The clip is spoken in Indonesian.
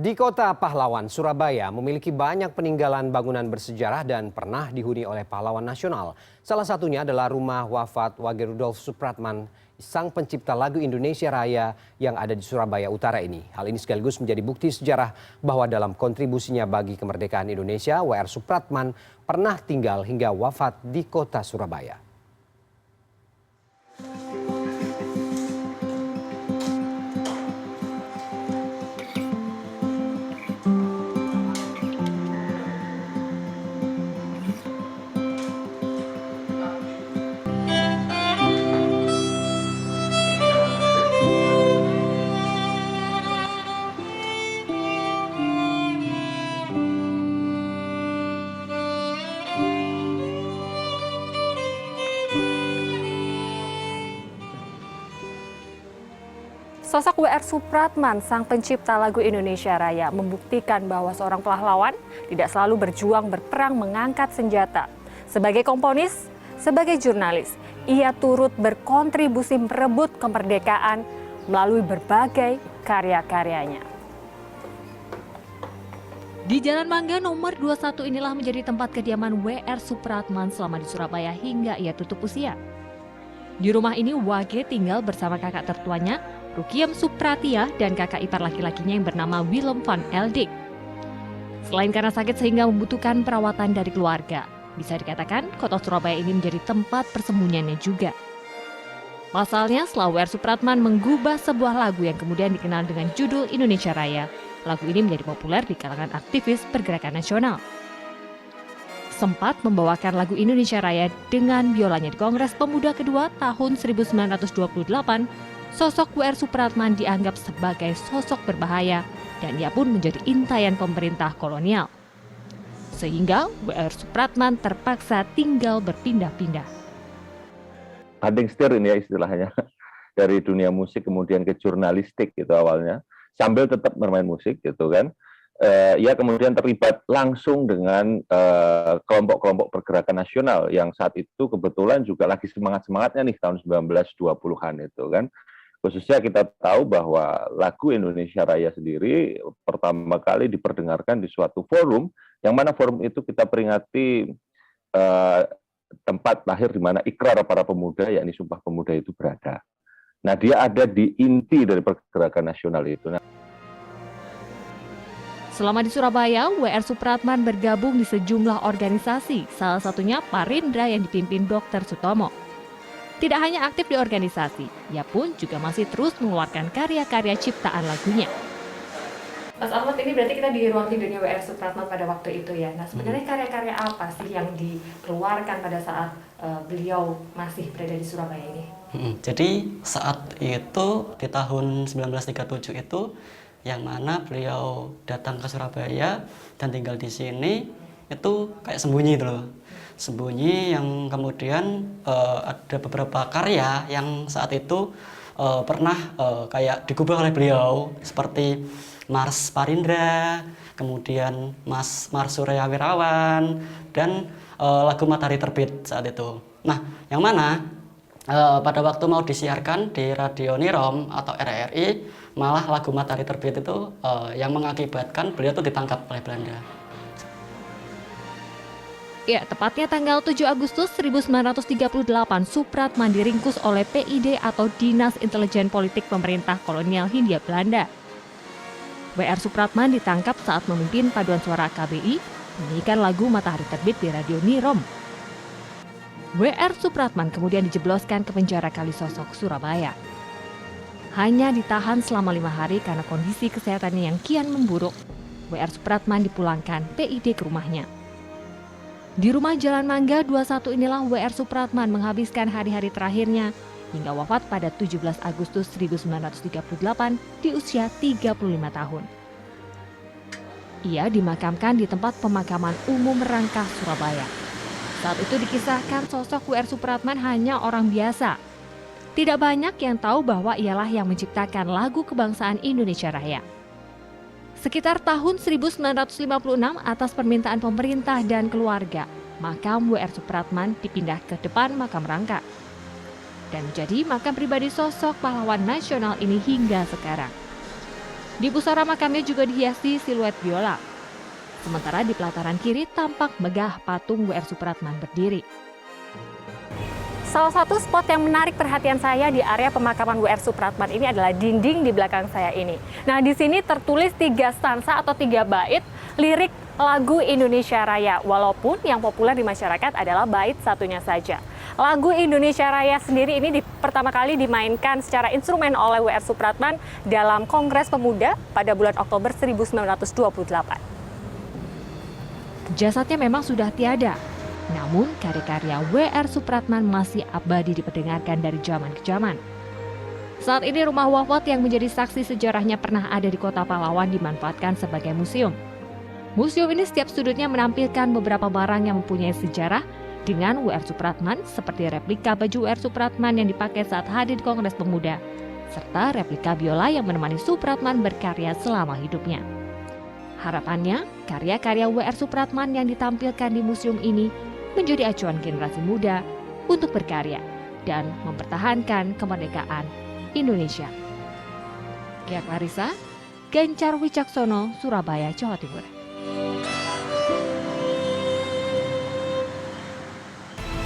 Di kota pahlawan, Surabaya memiliki banyak peninggalan bangunan bersejarah dan pernah dihuni oleh pahlawan nasional. Salah satunya adalah rumah wafat Wage Rudolf Supratman, sang pencipta lagu Indonesia Raya yang ada di Surabaya Utara ini. Hal ini sekaligus menjadi bukti sejarah bahwa dalam kontribusinya bagi kemerdekaan Indonesia, W.R. Supratman pernah tinggal hingga wafat di kota Surabaya. Sosok W.R. Supratman, sang pencipta lagu Indonesia Raya, membuktikan bahwa seorang pahlawan tidak selalu berjuang berperang mengangkat senjata. Sebagai komponis, sebagai jurnalis, ia turut berkontribusi merebut kemerdekaan melalui berbagai karya-karyanya. Di Jalan Mangga nomor 21 inilah menjadi tempat kediaman W.R. Supratman selama di Surabaya hingga ia tutup usia. Di rumah ini Wage tinggal bersama kakak tertuanya, Rukiem Supratia, dan kakak ipar laki-lakinya yang bernama Willem van Eldik. Selain karena sakit sehingga membutuhkan perawatan dari keluarga, bisa dikatakan kota Surabaya ini menjadi tempat persembunyiannya juga. Pasalnya, setelah W.R. Supratman menggubah sebuah lagu yang kemudian dikenal dengan judul Indonesia Raya, lagu ini menjadi populer di kalangan aktivis pergerakan nasional. Sempat membawakan lagu Indonesia Raya dengan biolanya di Kongres Pemuda kedua tahun 1928, sosok W.R. Supratman dianggap sebagai sosok berbahaya dan ia pun menjadi intayan pemerintah kolonial. Sehingga W.R. Supratman terpaksa tinggal berpindah-pindah. Hunting setir ini ya istilahnya, dari dunia musik kemudian ke jurnalistik gitu awalnya, sambil tetap bermain musik gitu kan. Ya kemudian terlibat langsung dengan kelompok-kelompok pergerakan nasional yang saat itu kebetulan juga lagi semangat-semangatnya nih tahun 1920-an itu kan. Khususnya kita tahu bahwa lagu Indonesia Raya sendiri pertama kali diperdengarkan di suatu forum, yang mana forum itu kita peringati tempat lahir di mana ikrar para pemuda, yakni Sumpah Pemuda itu berada. Nah, dia ada di inti dari pergerakan nasional itu. Selama di Surabaya, W.R. Supratman bergabung di sejumlah organisasi, salah satunya Parindra yang dipimpin Dr. Sutomo. Tidak hanya aktif di organisasi, ia pun juga masih terus mengeluarkan karya-karya ciptaan lagunya. Mas Ahmad, ini berarti kita di ruang tidurnya W.R. Supratman pada waktu itu ya. Nah, sebenarnya karya-karya apa sih yang dikeluarkan pada saat beliau masih berada di Surabaya ini? Jadi saat itu di tahun 1937 itu, yang mana beliau datang ke Surabaya dan tinggal di sini, itu kayak sembunyi gitu loh. Sembunyi yang kemudian ada beberapa karya yang saat itu pernah kayak digubah oleh beliau, seperti Mars Parindra, kemudian Mars Surya Wirawan, dan lagu Matahari Terbit saat itu. Nah, yang mana pada waktu mau disiarkan di Radio Nirom atau RRI, malah lagu Matahari Terbit itu yang mengakibatkan beliau itu ditangkap oleh Belanda. Ya, tepatnya tanggal 7 Agustus 1938, Supratman diringkus oleh PID atau Dinas Intelijen Politik Pemerintah Kolonial Hindia Belanda. W.R. Supratman ditangkap saat memimpin paduan suara KBI menyanyikan lagu Matahari Terbit di Radio Nirom. W.R. Supratman kemudian dijebloskan ke penjara Kalisosok, Surabaya. Hanya ditahan selama 5 hari karena kondisi kesehatannya yang kian memburuk. W.R. Supratman dipulangkan PID ke rumahnya. Di rumah Jalan Mangga 21 inilah W.R. Supratman menghabiskan hari-hari terakhirnya hingga wafat pada 17 Agustus 1938 di usia 35 tahun. Ia dimakamkan di tempat pemakaman umum Rangkah, Surabaya. Saat itu dikisahkan sosok W.R. Supratman hanya orang biasa. Tidak banyak yang tahu bahwa ialah yang menciptakan lagu kebangsaan Indonesia Raya. Sekitar tahun 1956 atas permintaan pemerintah dan keluarga, makam W.R. Supratman dipindah ke depan makam Rangka dan menjadi makam pribadi sosok pahlawan nasional ini hingga sekarang. Di pusara makamnya juga dihiasi siluet biola. Sementara di pelataran kiri tampak megah patung W.R. Supratman berdiri. Salah satu spot yang menarik perhatian saya di area pemakaman W.R. Supratman ini adalah dinding di belakang saya ini. Nah, di sini tertulis 3 stansa atau 3 bait lirik lagu Indonesia Raya, walaupun yang populer di masyarakat adalah bait satunya saja. Lagu Indonesia Raya sendiri ini pertama kali dimainkan secara instrumen oleh W.R. Supratman dalam Kongres Pemuda pada bulan Oktober 1928. Jasadnya memang sudah tiada, namun karya-karya W.R. Supratman masih abadi diperdengarkan dari zaman ke zaman. Saat ini rumah wafat yang menjadi saksi sejarahnya pernah ada di Kota Pahlawan dimanfaatkan sebagai museum. Museum ini setiap sudutnya menampilkan beberapa barang yang mempunyai sejarah dengan W.R. Supratman, seperti replika baju W.R. Supratman yang dipakai saat hadir di Kongres Pemuda, serta replika biola yang menemani Supratman berkarya selama hidupnya. Harapannya, karya-karya W.R. Supratman yang ditampilkan di museum ini menjadi acuan generasi muda untuk berkarya dan mempertahankan kemerdekaan Indonesia. Gia Clarissa, Gencar Wicaksono, Surabaya, Jawa Timur.